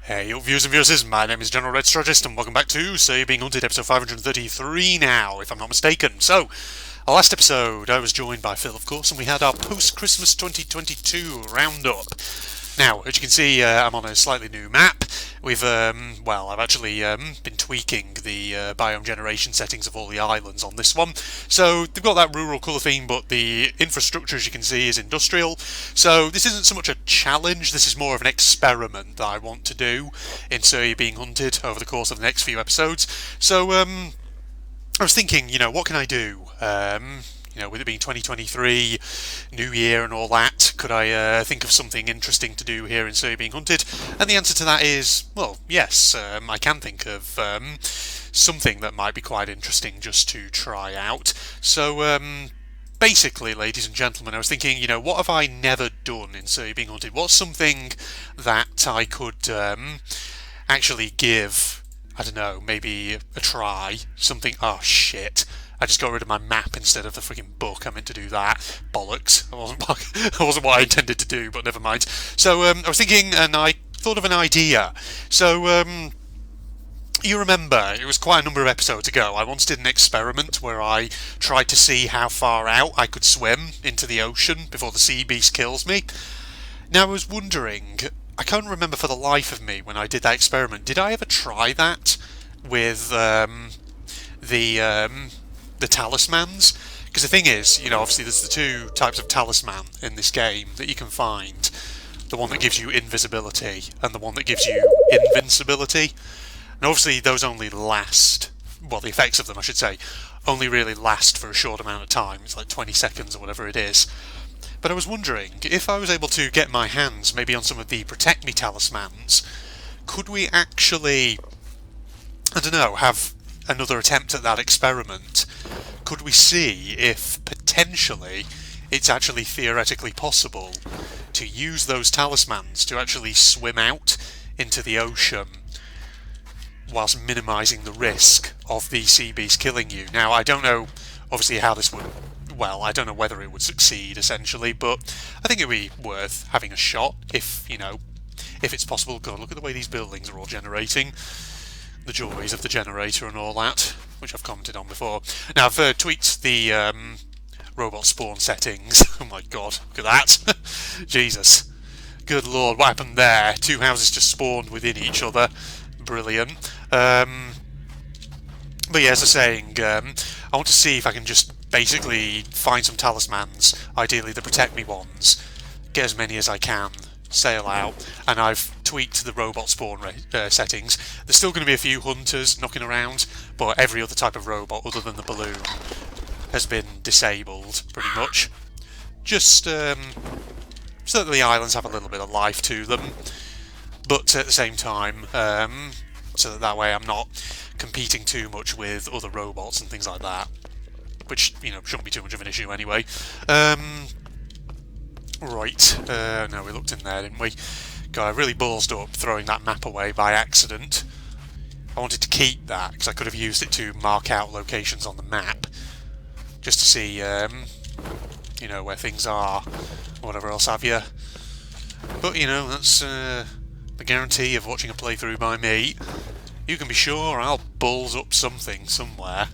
Hey, viewers and viewers, my name is General Red Strategist, and welcome back to So You're Being Hunted, episode 533 now, if I'm not mistaken. So, our last episode, I was joined by Phil, of course, and we had our post-Christmas 2022 roundup. Now, as you can see, I'm on a slightly new map. I've actually been tweaking the biome generation settings of all the islands on this one. So they've got that rural colour theme, but the infrastructure, as you can see, is industrial. So this isn't so much a challenge, this is more of an experiment that I want to do in So You're Being Hunted over the course of the next few episodes. So I was thinking, what can I do? With it being 2023, New Year and all that, could I think of something interesting to do here in So You're Being Hunted? And the answer to that is, well, yes, I can think of something that might be quite interesting just to try out. So, basically, ladies and gentlemen, I was thinking, what have I never done in So You're Being Hunted? What's something that I could actually give, I don't know, maybe a try? Something, oh shit. I just got rid of my map instead of the freaking book. I meant to do that. Bollocks. That wasn't what I intended to do, but never mind. So I was thinking, and I thought of an idea. So you remember, it was quite a number of episodes ago, I once did an experiment where I tried to see how far out I could swim into the ocean before the sea beast kills me. Now I was wondering, I can't remember for the life of me when I did that experiment, did I ever try that with the talismans? Because the thing is, obviously there's the two types of talisman in this game that you can find. The one that gives you invisibility and the one that gives you invincibility. And obviously those only last, well, the effects of them I should say, only really last for a short amount of time. It's like 20 seconds or whatever it is. But I was wondering, if I was able to get my hands maybe on some of the Protect Me talismans, could we actually, I don't know, have another attempt at that experiment? Could we see if potentially it's actually theoretically possible to use those talismans to actually swim out into the ocean whilst minimising the risk of the sea beast killing you? Now, I don't know obviously how this would, well, I don't know whether it would succeed essentially, but I think it would be worth having a shot if it's possible. God, look at the way these buildings are all generating. The joys of the generator and all that, which I've commented on before. Now, I've tweaked the robot spawn settings. Oh my god, look at that. Jesus. Good lord, what happened there? Two houses just spawned within each other. Brilliant. But yeah, as I was saying, I want to see if I can just basically find some talismans, ideally the Protect Me ones, get as many as I can, sail out, and I've tweaked the robot spawn settings. There's still going to be a few hunters knocking around, but every other type of robot other than the balloon has been disabled, pretty much. Just so that the islands have a little bit of life to them, but at the same time, so that way I'm not competing too much with other robots and things like that, which, shouldn't be too much of an issue anyway. Right, no, we looked in there, didn't we? God, I really ballsed up throwing that map away by accident. I wanted to keep that, because I could have used it to mark out locations on the map, just to see, where things are, whatever else have you. But, that's the guarantee of watching a playthrough by me. You can be sure I'll balls up something somewhere.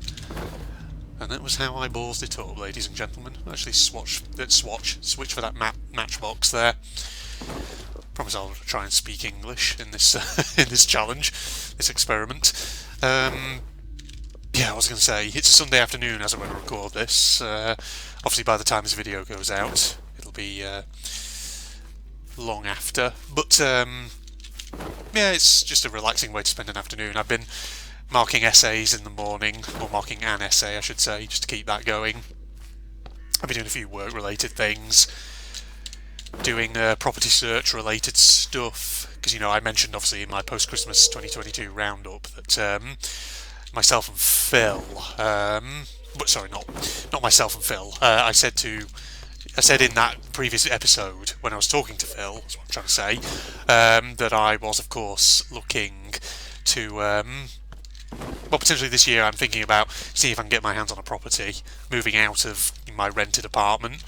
And that was how I ballsed it up, ladies and gentlemen. Actually, switch for that matchbox there. Promise I'll try and speak English in this in this challenge, this experiment. Yeah, I was going to say, it's a Sunday afternoon as I'm going to record this. Obviously, by the time this video goes out, it'll be long after. But yeah, it's just a relaxing way to spend an afternoon. I've been marking essays in the morning, or marking an essay I should say, just to keep that going. I've been doing a few work-related things, doing property search-related stuff, because, I mentioned obviously in my post-Christmas 2022 roundup that myself and Phil, but sorry, not myself and Phil, I said in that previous episode, when I was talking to Phil, that's what I'm trying to say, that I was, of course, looking to well, potentially this year I'm thinking about seeing if I can get my hands on a property, moving out of my rented apartment.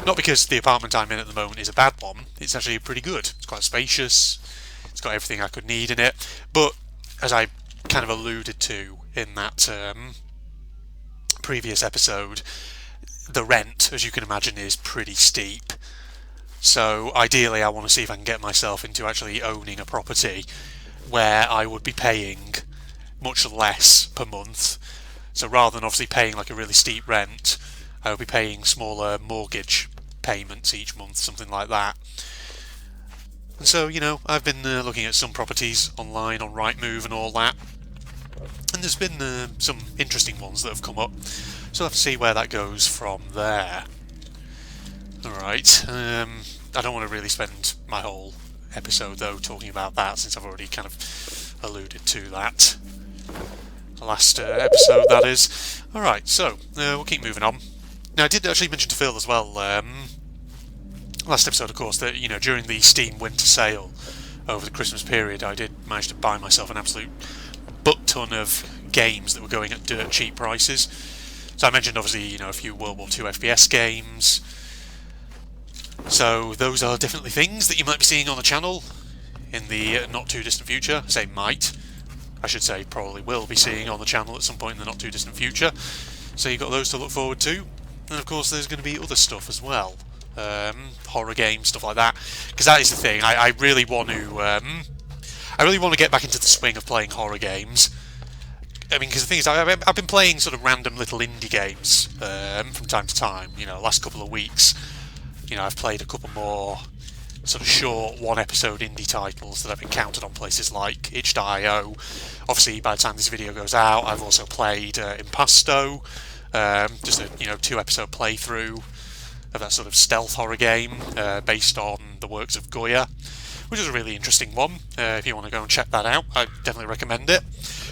Not because the apartment I'm in at the moment is a bad one, it's actually pretty good. It's quite spacious, It's got everything I could need in it. But as I kind of alluded to in that previous episode, the rent, as you can imagine, is pretty steep. So ideally I want to see if I can get myself into actually owning a property where I would be paying much less per month. So rather than obviously paying like a really steep rent, I would be paying smaller mortgage payments each month, something like that. And so, you know, I've been looking at some properties online on Rightmove and all that, and there's been some interesting ones that have come up, so I'll have to see where that goes from there. Alright, I don't want to really spend my whole episode though talking about that, since I've already kind of alluded to that. The last episode, that is. Alright, so we'll keep moving on. Now, I did actually mention to Phil as well, last episode of course, that, you know, during the Steam winter sale over the Christmas period, I did manage to buy myself an absolute butt ton of games that were going at dirt cheap prices. So I mentioned obviously, you know, a few World War II FPS games. So those are definitely things that you might be seeing on the channel in the not too distant future. I say might, I should say probably will be seeing on the channel at some point in the not too distant future. So you've got those to look forward to. And of course there's going to be other stuff as well. Horror games, stuff like that. Because that is the thing, I really want to get back into the swing of playing horror games. I mean, because the thing is, I've been playing sort of random little indie games from time to time. You know, last couple of weeks, you know, I've played a couple more sort of short one-episode indie titles that I've encountered on places like itch.io. Obviously, by the time this video goes out, I've also played Impasto, just a 2-episode playthrough of that sort of stealth horror game based on the works of Goya, which is a really interesting one. If you want to go and check that out, I definitely recommend it.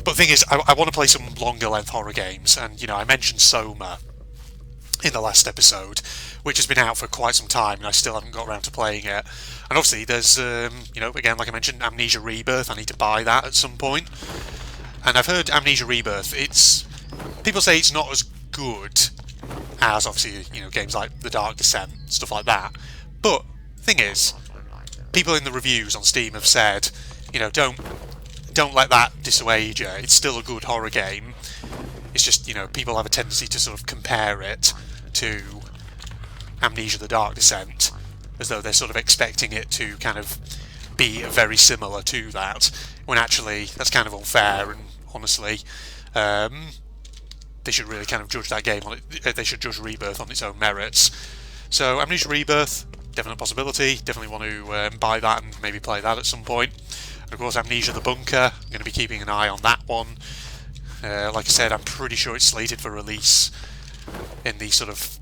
But the thing is, I want to play some longer length horror games, and I mentioned Soma in the last episode, which has been out for quite some time, and I still haven't got around to playing it. And obviously, there's again, like I mentioned, Amnesia Rebirth. I need to buy that at some point. And I've heard Amnesia Rebirth. People say it's not as good as obviously games like The Dark Descent, stuff like that. But the thing is, people in the reviews on Steam have said, don't let that dissuade you. It's still a good horror game. It's just people have a tendency to sort of compare it to Amnesia: The Dark Descent, as though they're sort of expecting it to kind of be very similar to that, when actually that's kind of unfair. And honestly, they should really kind of judge that game on it. They should judge Rebirth on its own merits. So Amnesia Rebirth, definite possibility. Definitely want to buy that and maybe play that at some point. And of course, Amnesia: The Bunker. I'm going to be keeping an eye on that one. Like I said, I'm pretty sure it's slated for release in the sort of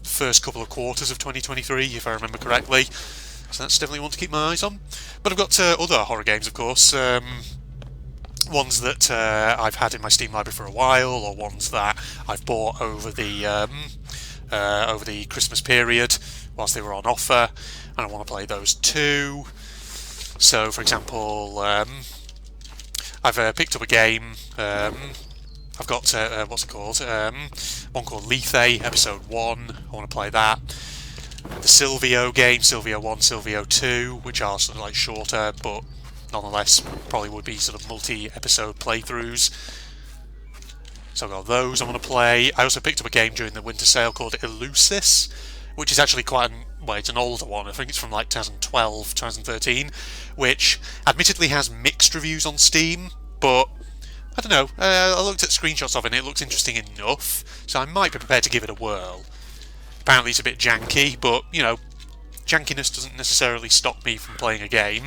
first couple of quarters of 2023, if I remember correctly. So that's definitely one to keep my eyes on. But I've got other horror games, of course. Ones that I've had in my Steam library for a while, or ones that I've bought over the Christmas period whilst they were on offer, and I want to play those too. So, for example, I've picked up a game. I've got what's it called? One called Lethe Episode 1. I want to play that. The Silvio game, Silvio 1, Silvio 2, which are sort of like shorter, but nonetheless probably would be sort of multi-episode playthroughs. So I've got those I want to play. I also picked up a game during the winter sale called Elusis, which is actually quite it's an older one. I think it's from like 2012, 2013, which admittedly has mixed reviews on Steam, but I don't know. I looked at screenshots of it and it looks interesting enough, so I might be prepared to give it a whirl. Apparently it's a bit janky, but jankiness doesn't necessarily stop me from playing a game.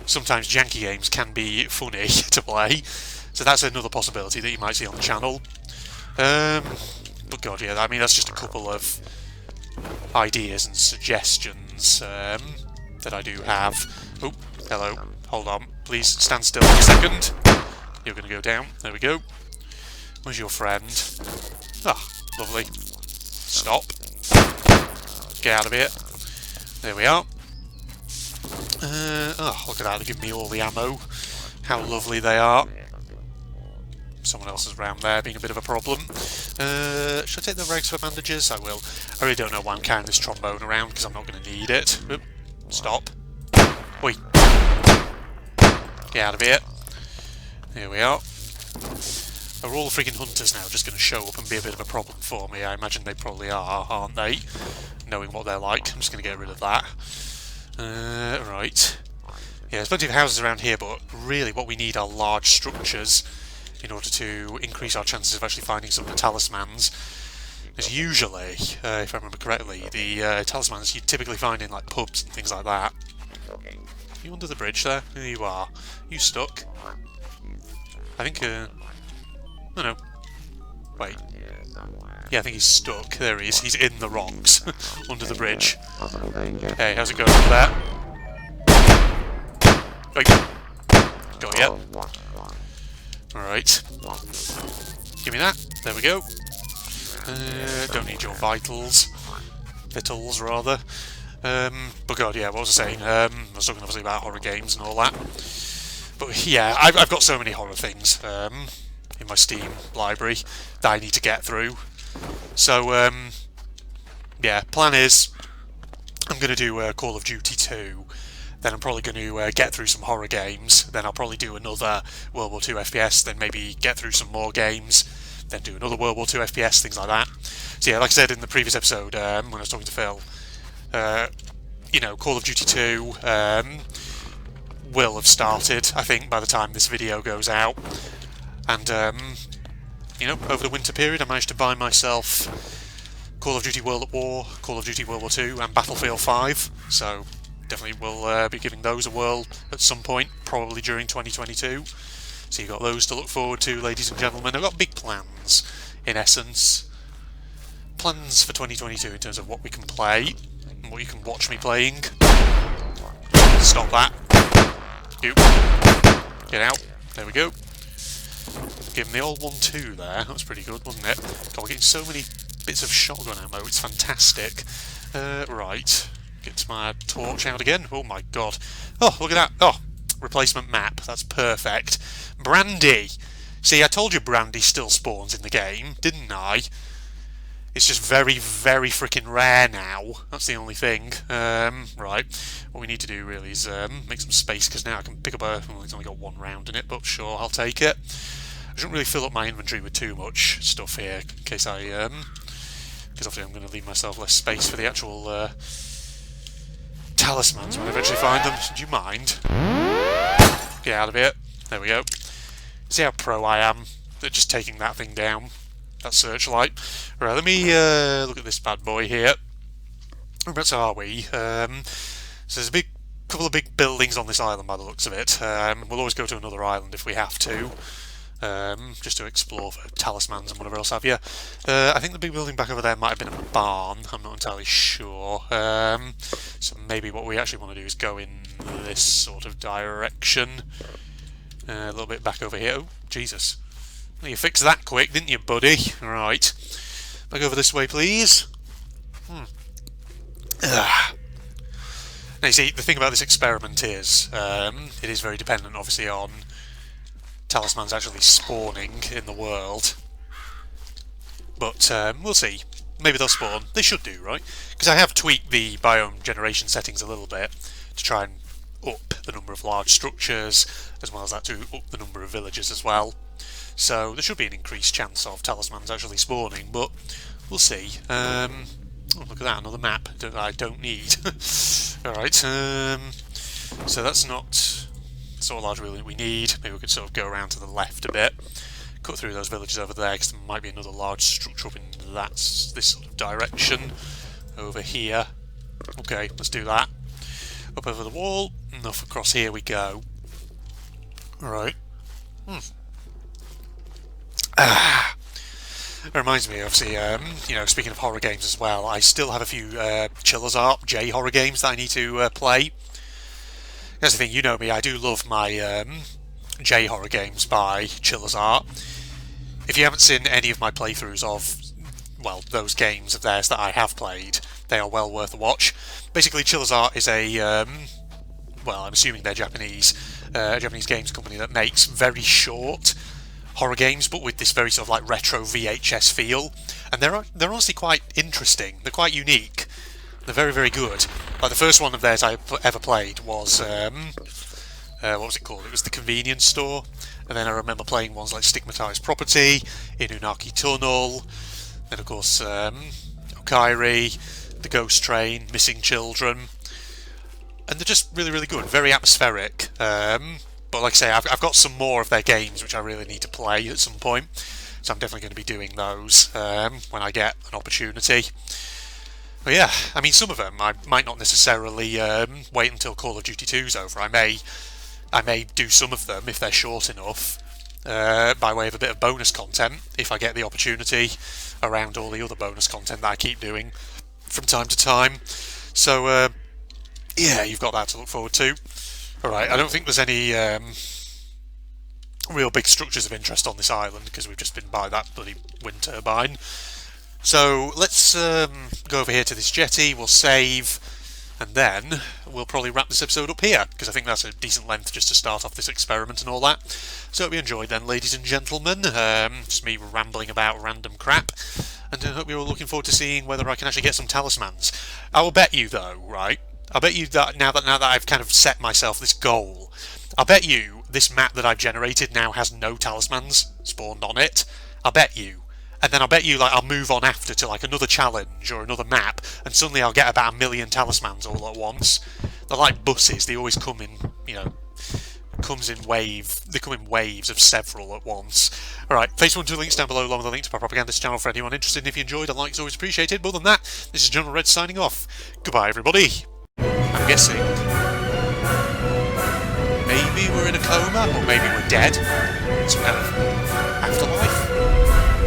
Sometimes janky games can be funny to play, so that's another possibility that you might see on the channel. But god, yeah, I mean, that's just a couple of ideas and suggestions that I do have. Oh, hello, hold on, please stand still for a second. You're going to go down, there we go. Where's your friend? Ah, lovely. Stop. Get out of here. There we are. Oh, look at that, they give me all the ammo. How lovely they are. Someone else is around there being a bit of a problem. Should I take the rags for bandages? I will. I really don't know why I'm carrying this trombone around, because I'm not going to need it. Oop, stop. Oi. Get out of here. Here we are. Are all the freaking hunters now just going to show up and be a bit of a problem for me? I imagine they probably are, aren't they? Knowing what they're like. I'm just going to get rid of that. Right. Yeah, there's plenty of houses around here, but really what we need are large structures in order to increase our chances of actually finding some of the talismans. Because usually, if I remember correctly, the talismans you typically find in like pubs and things like that. Are you under the bridge there? There you are. You stuck? I think, oh no. Wait. Yeah, I think he's stuck. There he is. He's in the rocks. Under the bridge. Hey, how's it going over there? Wait. Got ya. Alright. Give me that. There we go. Don't need your vitals. Vitals, rather. But god, yeah, what was I saying? I was talking obviously about horror games and all that. But yeah, I've got so many horror things in my Steam library that I need to get through. So, yeah, plan is I'm going to do Call of Duty 2, then I'm probably going to get through some horror games, then I'll probably do another World War II FPS, then maybe get through some more games, then do another World War II FPS, things like that. So yeah, like I said in the previous episode, when I was talking to Phil, you know, Call of Duty 2 will have started, I think, by the time this video goes out. And, you know, over the winter period I managed to buy myself Call of Duty World at War, Call of Duty World War II and Battlefield 5, so definitely will be giving those a whirl at some point, probably during 2022. So you've got those to look forward to, ladies and gentlemen. I've got big plans, in essence. Plans for 2022 in terms of what we can play, and what you can watch me playing. Stop that. You. Get out. There we go. Give him the old 1-2 there. That was pretty good, wasn't it? God, we're getting so many bits of shotgun ammo. It's fantastic. Right. Get my torch out again. Oh my god. Oh, look at that. Oh, replacement map. That's perfect. Brandy. See, I told you Brandy still spawns in the game, didn't I? It's just very, very freaking rare now. That's the only thing. Right. What we need to do really is make some space, because now I can pick up a... Well, it's only got one round in it, but sure, I'll take it. I shouldn't really fill up my inventory with too much stuff here, in case I... Because obviously I'm going to leave myself less space for the actual talismans when I eventually find them. Do you mind? Get out of here. There we go. See how pro I am at just taking that thing down. That searchlight. Right, let me look at this bad boy here. Whereabouts are we? So there's a couple of big buildings on this island by the looks of it. We'll always go to another island if we have to. Just to explore for talismans and whatever else have you. I think the big building back over there might have been a barn. I'm not entirely sure. So maybe what we actually want to do is go in this sort of direction. A little bit back over here. Oh, Jesus. Well, you fixed that quick, didn't you, buddy? Right. Back over this way, please. Now, you see, the thing about this experiment is, it is very dependent, obviously, on talismans actually spawning in the world. But, we'll see. Maybe they'll spawn. They should do, right? Because I have tweaked the biome generation settings a little bit to try and up the number of large structures, as well as that to up the number of villages as well. So there should be an increased chance of talismans actually spawning, but we'll see. Oh, look at that, another map that I don't need. Alright, so that's not the sort of large building we need. Maybe we could sort of go around to the left a bit, cut through those villages over there, because there might be another large structure up in this sort of direction. Over here. Okay, let's do that. Up over the wall, and off across here we go. Alright. That reminds me, obviously, you know, speaking of horror games as well, I still have a few Chiller's Art J horror games that I need to play. That's the thing, you know me, I do love my J horror games by Chiller's Art. If you haven't seen any of my playthroughs of, well, those games of theirs that I have played, they are well worth a watch. Basically, Chiller's Art is a, well, I'm assuming they're Japanese games company that makes very short horror games, but with this very sort of like retro VHS feel, and they're honestly quite interesting. They're quite unique. They're very, very good. Like the first one of theirs I ever played was what was it called? It was the convenience store. And then I remember playing ones like Stigmatized Property, Inunaki Tunnel, then of course Okairi, The Ghost Train, Missing Children. And they're just really, really good, very atmospheric. But like I say, I've got some more of their games which I really need to play at some point. So I'm definitely going to be doing those when I get an opportunity. But yeah, I mean, some of them I might not necessarily wait until Call of Duty 2's over. I may do some of them if they're short enough, by way of a bit of bonus content, if I get the opportunity around all the other bonus content that I keep doing from time to time. So yeah, you've got that to look forward to. Alright, I don't think there's any real big structures of interest on this island because we've just been by that bloody wind turbine. So let's go over here to this jetty, we'll save, and then we'll probably wrap this episode up here, because I think that's a decent length just to start off this experiment and all that. So hope you enjoyed then, ladies and gentlemen, just me rambling about random crap, and I hope you're all looking forward to seeing whether I can actually get some talismans. I will bet you though, right, I'll bet you that now that I've kind of set myself this goal, I'll bet you this map that I've generated now has no talismans spawned on it. I'll bet you. And then I'll bet you, like, I'll move on after to, like, another challenge or another map, and suddenly I'll get about 1 million talismans all at once. They're like buses, they always come in, you know, they come in waves of several at once. Alright, Facebook and links down below along with the link to my propagandist channel for anyone interested, and if you enjoyed, a like is always appreciated. More than that, this is General Red signing off. Goodbye, everybody. I'm guessing maybe we're in a coma, or maybe we're dead. Some kind of afterlife.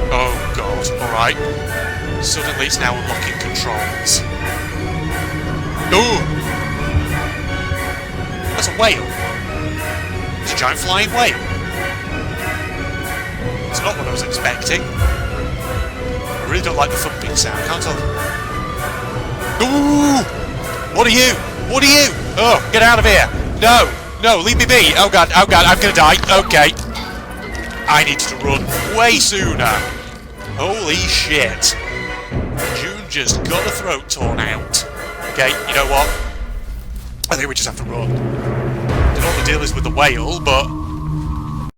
Oh god, alright. Suddenly it's now unlocking controls. Ooh! That's a whale. It's a giant flying whale. It's not what I was expecting. I really don't like the thumping sound, can't tell. Ooh! What are you? What are you? Oh, get out of here! No! No, leave me be! Oh god, I'm gonna die. Okay. I needed to run way sooner. Holy shit. June just got her throat torn out. Okay, you know what? I think we just have to run. I don't know what the deal is with the whale, but